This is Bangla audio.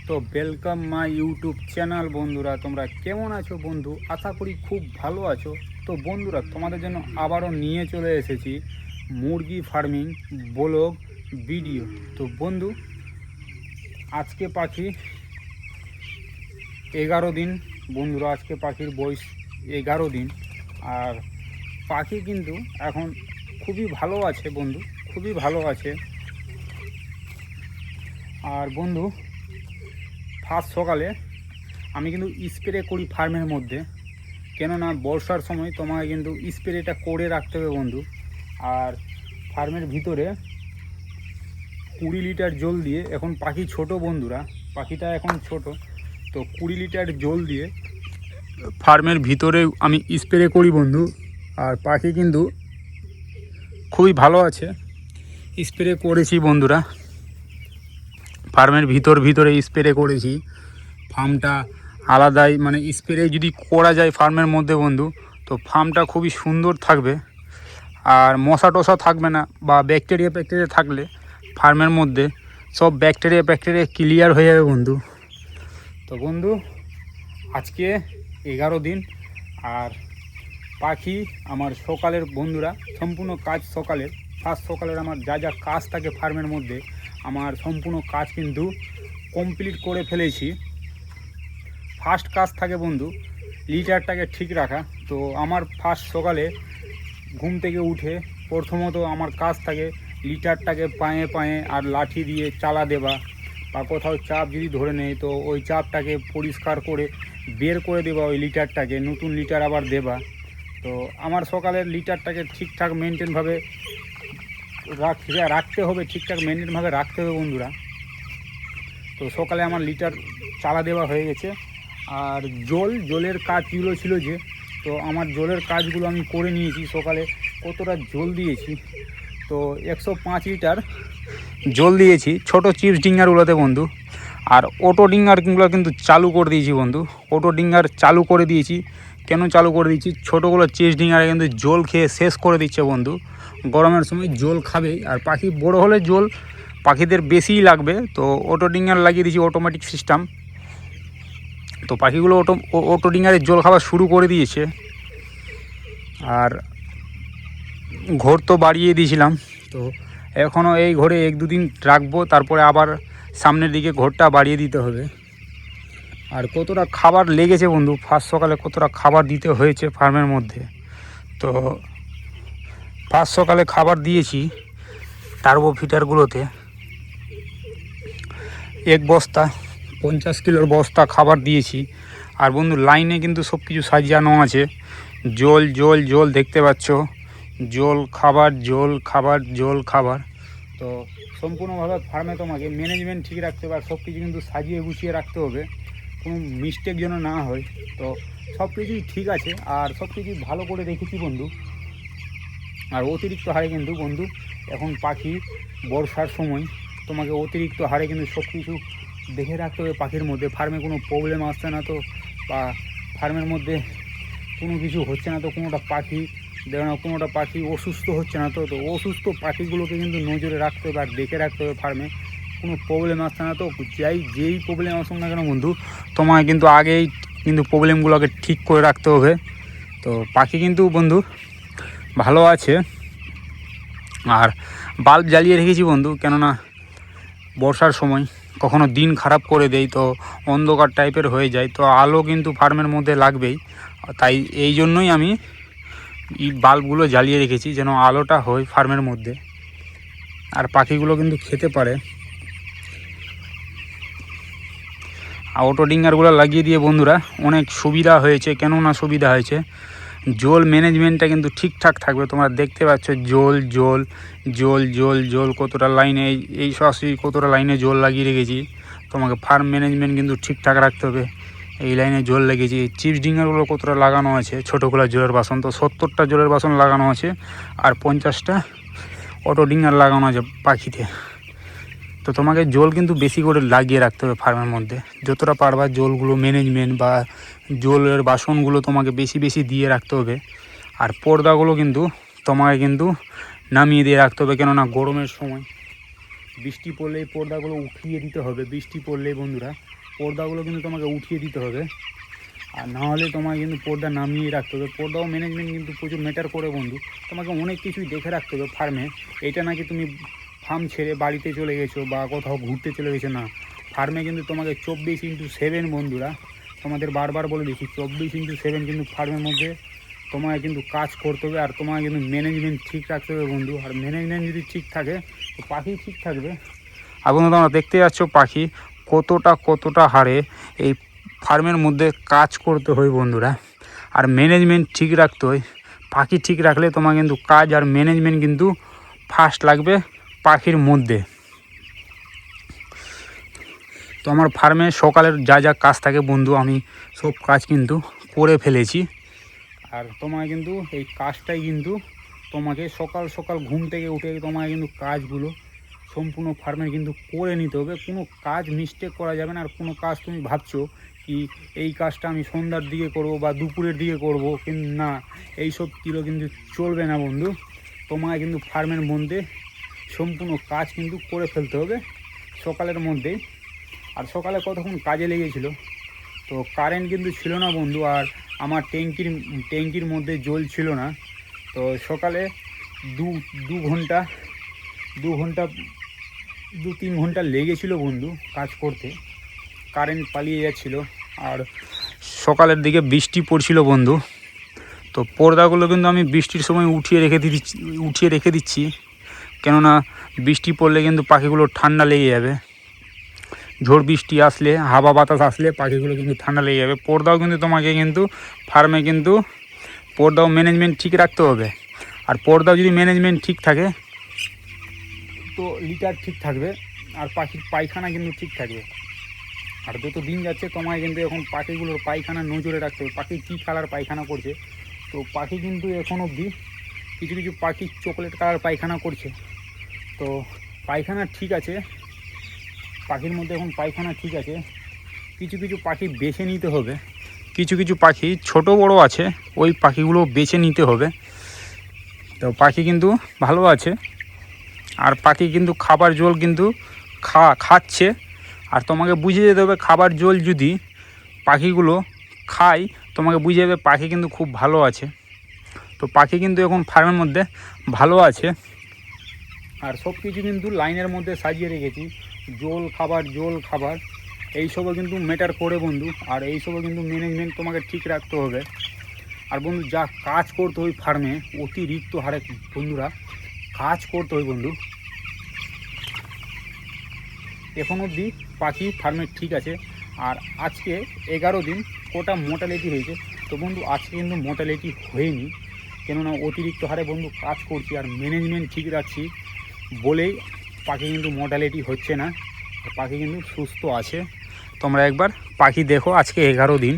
তো ওয়েলকাম মাই ইউটিউব চ্যানেল। বন্ধুরা তোমরা কেমন আছো বন্ধু? আশা করি খুব ভালো আছো। তো বন্ধুরা তোমাদের জন্য আবারও নিয়ে চলে এসেছি মুরগি ফার্মিং ব্লগ ভিডিও। তো বন্ধু আজকে পাখি 11 দিন। বন্ধুরা আজকে পাখির বয়স 11 দিন। আর পাখি কিন্তু এখন খুবই ভালো আছে বন্ধু, খুবই ভালো আছে। আর বন্ধু ফার্স্ট সকালে আমি কিন্তু স্প্রে করি ফার্মের মধ্যে, কেননা বর্ষার সময় তোমাকে কিন্তু স্প্রেটা করে রাখতে হবে বন্ধু। আর ফার্মের ভিতরে 20 লিটার জল দিয়ে, এখন পাখি ছোট বন্ধুরা, পাখিটা এখন ছোট, তো 20 লিটার জল দিয়ে ফার্মের ভিতরে আমি স্প্রে করি বন্ধু। আর পাখি কিন্তু খুবই ভালো আছে। স্প্রে করেছি বন্ধুরা, ফার্মের ভিতরে স্প্রে করেছি। ফার্মটা আলাদাই, মানে স্প্রে যদি করা যায় ফার্মের মধ্যে বন্ধু, তো ফার্মটা খুবই সুন্দর থাকবে। আর মশা টশা থাকবে না, বা ব্যাকটেরিয়া থাকলে ফার্মের মধ্যে সব ব্যাকটেরিয়া ক্লিয়ার হয়ে যাবে বন্ধু। তো বন্ধু আজকে 11 দিন। আর পাখি আমার সকালের বন্ধুরা সম্পূর্ণ কাজ সকালের, ফার্স্ট সকালের আমার যা যা কাজ থাকে ফার্মের মধ্যে, আমার সম্পূর্ণ কাজ কিন্তু কমপ্লিট করে ফেলেছি। ফার্স্ট কাজ থাকে বন্ধু লিটারটাকে ঠিক রাখা। তো আমার ফার্স্ট সকালে ঘুম থেকে উঠে প্রথমত আমার কাজ থাকে লিটারটাকে পায়ে পায়ে আর লাঠি দিয়ে চালা দেওয়া, বা কোথাও চাপ যদি ধরে নেয় তো ওই চাপটাকে পরিষ্কার করে বের করে দেওয়া, ওই লিটারটাকে নতুন লিটার আবার দেওয়া। তো আমার সকালের লিটারটাকে ঠিকঠাক মেনটেনভাবে রাখতে হবে, ঠিকঠাক মেনটেনভাবে রাখতে হবে বন্ধুরা। তো সকালে আমার লিটার চালা দেওয়া হয়ে গেছে। আর জলের কাজগুলো ছিল যে, তো আমার জলের কাজগুলো আমি করে নিয়েছি। সকালে কতটা জল দিয়েছি, তো 105 লিটার জল দিয়েছি ছোট চিপস ডিঙ্গারগুলোতে বন্ধু। আর অটো ডিঙ্গারগুলো কিন্তু চালু করে দিয়েছি বন্ধু, অটো ডিঙ্গার চালু করে দিয়েছি। কেন চালু করে দিয়েছি? ছোটোগুলো চিপস ডিঙ্গারে কিন্তু জল খেয়ে শেষ করে দিচ্ছে বন্ধু। গরমের সময় জল খাবেই, আর পাখি বড় হলে জল পাখিদের বেশিই লাগবে। তো অটো ডিঙ্গার লাগিয়ে দিয়েছি, অটোমেটিক সিস্টেম। তো পাখিগুলো অটো ডিঙ্গারে জল খাওয়া শুরু করে দিয়েছে। আর ঘর তো বাড়িয়ে দিয়েছিলাম, তো এখনও এই ঘরে 1-2 দিন রাখবো, তারপরে আবার সামনের দিকে ঘরটা বাড়িয়ে দিতে হবে। আর কতটা খাবার লেগেছে বন্ধু, ফার্স্ট সকালে কতটা খাবার দিতে হয়েছে ফার্মের মধ্যে। তো ফার্স্ট সকালে খাবার দিয়েছি টার্বো ফিটারগুলোতে 1 বস্তা 50 কিলোর বস্তা খাবার দিয়েছি। আর বন্ধু লাইনে কিন্তু সব কিছু সাজানো আছে, জল জল জল দেখতে পাচ্ছ, জল খাবার জল খাবার জল খাবার। তো সম্পূর্ণভাবে ফার্মে তোমাকে ম্যানেজমেন্ট ঠিক রাখতে হবে, আর সব কিছু কিন্তু সাজিয়ে গুছিয়ে রাখতে হবে, কোনো মিস্টেক যেন না হয়। তো সব কিছুই ঠিক আছে, আর সব কিছুই ভালো করে রেখেছি বন্ধু। আর অতিরিক্ত হারে কিন্তু বন্ধু এখন পাখি বর্ষার সময় তোমাকে অতিরিক্ত হারে কিন্তু সব কিছু দেখে রাখতে হবে পাখির মধ্যে, ফার্মে কোনো প্রবলেম আসছে না তো, বা ফার্মের মধ্যে কোনো কিছু হচ্ছে না তো, কোনোটা পাখি দেখো না, কোনোটা পাখি অসুস্থ হচ্ছে না তো। তো অসুস্থ পাখিগুলোকে কিন্তু নজরে রাখতে হবে আর দেখে রাখতে হবে, ফার্মে কোনো প্রবলেম আসছে না তো। যেই প্রবলেম আসুক না কেন বন্ধু, তোমায় কিন্তু আগেই কিন্তু প্রবলেমগুলোকে ঠিক করে রাখতে হবে। তো পাখি কিন্তু বন্ধু ভালো আছে। আর বাল্ব জ্বালিয়ে রেখেছি বন্ধু, কেননা বর্ষার সময় কখনো দিন খারাপ করে দেয়, তো অন্ধকার টাইপের হয়ে যায়, তো আলো কিন্তু ফার্মের মধ্যে লাগবেই। তাই এই জন্যই আমি এই বাল্বগুলো জ্বালিয়ে রেখেছি, যেন আলোটা হয় ফার্মের মধ্যে, আর পাখিগুলো কিন্তু খেতে পারে। আর অটো ডিঙ্গারগুলো লাগিয়ে দিয়ে বন্ধুরা অনেক সুবিধা হয়েছে। কেননা সুবিধা হয়েছে, জল ম্যানেজমেন্টটা কিন্তু ঠিকঠাক থাকবে। তোমরা দেখতে পাচ্ছ জল জল জল জল জল কতটা লাইনে, এই সরাসরি কতটা লাইনে জল লাগিয়ে রেখেছি। তোমাকে ফার্ম ম্যানেজমেন্ট কিন্তু ঠিকঠাক রাখতে হবে। এই লাইনে জল লেগেছি, চিপস ডিঙ্গারগুলো কতটা লাগানো আছে, ছোটোগুলো জলের বাসন তো 70টা জলের বাসন লাগানো আছে, আর 50টা অটো ডিঙ্গার লাগানো আছে পাখিতে। তো তোমাকে জল কিন্তু বেশি করে লাগিয়ে রাখতে হবে ফার্মের মধ্যে, যতটা পারবা জলগুলো ম্যানেজমেন্ট বা জলের বাসনগুলো তোমাকে বেশি বেশি দিয়ে রাখতে হবে। আর পর্দাগুলো কিন্তু তোমাকে কিন্তু নামিয়ে দিয়ে রাখতে হবে, কেননা গরমের সময় বৃষ্টি পড়লেই পর্দাগুলো উঠিয়ে দিতে হবে, বৃষ্টি পড়লেই বন্ধুরা পর্দাগুলো কিন্তু তোমাকে উঠিয়ে দিতে হবে, আর না হলে তোমাকে কিন্তু পর্দা নামিয়ে রাখতে হবে। পর্দাও ম্যানেজমেন্ট কিন্তু প্রচুর ম্যাটার করে বন্ধু, তোমাকে অনেক কিছুই দেখে রাখতে হবে ফার্মে। এটা নাকি তুমি ফার্ম ছেড়ে বাড়িতে চলে গেছো বা কোথাও ঘুরতে চলে গেছো, না, ফার্মে কিন্তু তোমাকে 24x7 বন্ধুরা, তোমাদের বারবার বলে দিচ্ছি 24x7 কিন্তু ফার্মের মধ্যে তোমাকে কিন্তু কাজ করতে হবে, আর তোমাকে কিন্তু ম্যানেজমেন্ট ঠিক রাখতে হবে বন্ধু। আর ম্যানেজমেন্ট যদি ঠিক থাকে তো পাখি ঠিক থাকবে। আর বন্ধু তোমরা দেখতে যাচ্ছ পাখি কতটা হারে এই ফার্মের মধ্যে কাজ করতে হয় বন্ধুরা, আর ম্যানেজমেন্ট ঠিক রাখতে হয়। পাখি ঠিক রাখলে তোমার কিন্তু কাজ আর ম্যানেজমেন্ট কিন্তু ফার্স্ট লাগবে পাখির মধ্যে। তো আমার ফার্মে সকালের যা কাজ থাকে বন্ধু আমি সব কাজ কিন্তু করে ফেলেছি, আর তোমায় কিন্তু এই কাজটাই কিন্তু তোমাকে সকাল সকাল ঘুম থেকে উঠে তোমাকে কিন্তু কাজগুলো সম্পূর্ণ ফার্মের কিন্তু করে নিতে হবে। কোনো কাজ মিস্টেক করা যাবে না। আর কোনো কাজ তুমি ভাবছো কি এই কাজটা আমি সন্ধ্যার দিকে করব বা দুপুরের দিকে করব, কিন্তু না, এইসব কিলো কিন্তু চলবে না বন্ধু। তোমায় কিন্তু ফার্মের মধ্যে সম্পূর্ণ কাজ কিন্তু করে ফেলতে হবে সকালের মধ্যেই। আর সকালে কতক্ষণ কাজে লেগেছিল, তো কারেন্ট কিন্তু ছিল না বন্ধু, আর আমার ট্যাঙ্কির মধ্যে জল ছিল না। তো সকালে দু ঘন্টা 2-3 ঘন্টা লেগেছিল বন্ধু কাজ করতে, কারেন্ট পালিয়ে যাচ্ছিল, আর সকালের দিকে বৃষ্টি পড়ছিল বন্ধু। তো পর্দাগুলো কিন্তু আমি বৃষ্টির সময় উঠিয়ে রেখে দিচ্ছি, কেননা বৃষ্টি পড়লে কিন্তু পাখিগুলো ঠান্ডা লেগে যাবে। ঝড় বৃষ্টি আসলে, হাওয়া বাতাস আসলে পাখিগুলো কিন্তু ঠান্ডা লেগে যাবে। পর্দাও কিন্তু তোমাকে কিন্তু ফার্মে কিন্তু পর্দাও ম্যানেজমেন্ট ঠিক রাখতে হবে। আর পর্দাও যদি ম্যানেজমেন্ট ঠিক থাকে তো লিটার ঠিক থাকবে, আর পাখির পায়খানা কিন্তু ঠিক থাকবে। আর যত দিন যাচ্ছে তোমায় কিন্তু এখন পাখিগুলোর পায়খানা নজরে রাখতে হবে, পাখি কী কালার পায়খানা করছে। তো পাখি কিন্তু এখন অবধি কিছু পাখি চকলেট কালার পায়খানা করছে, তো পায়খানা ঠিক আছে, পাখির মধ্যে এখন পায়খানা ঠিক আছে। কিছু পাখি বেছে নিতে হবে, কিছু পাখি ছোট বড় আছে, ওই পাখিগুলো বেছে নিতে হবে। তো পাখি কিন্তু ভালো আছে, আর পাখি কিন্তু খাবার জল কিন্তু খাচ্ছে। আর তোমাকে বুঝে যেতে হবে খাবার জল যদি পাখিগুলো খায়, তোমাকে বুঝে যাবে পাখি কিন্তু খুব ভালো আছে। তো পাখি কিন্তু এখন ফার্মের মধ্যে ভালো আছে, আর সব কিছু কিন্তু লাইনের মধ্যে সাজিয়ে রেখেছি। জল খাবার এইসবও কিন্তু ম্যাটার করে বন্ধু, আর এইসবও কিন্তু ম্যানেজমেন্ট তোমাকে ঠিক রাখতে হবে। আর বন্ধু যা কাজ করতে হয় ফার্মে অতিরিক্ত হারে বন্ধুরা কাজ করতে হয় বন্ধু। এখন অবধি পাখি ফার্মে ঠিক আছে, আর আজকে 11 দিন কোটা মোর্টালিটি হয়েছে। তো বন্ধু আজকে কিন্তু মোর্টালিটি হয়নি, কেননা অতিরিক্ত হারে বন্ধু কাজ করছি আর ম্যানেজমেন্ট ঠিক রাখছি বলেই পাখি কিন্তু মোর্টালিটি হচ্ছে না, পাখি কিন্তু সুস্থ আছে। তোমরা একবার পাখি দেখো, আজকে 11 দিন।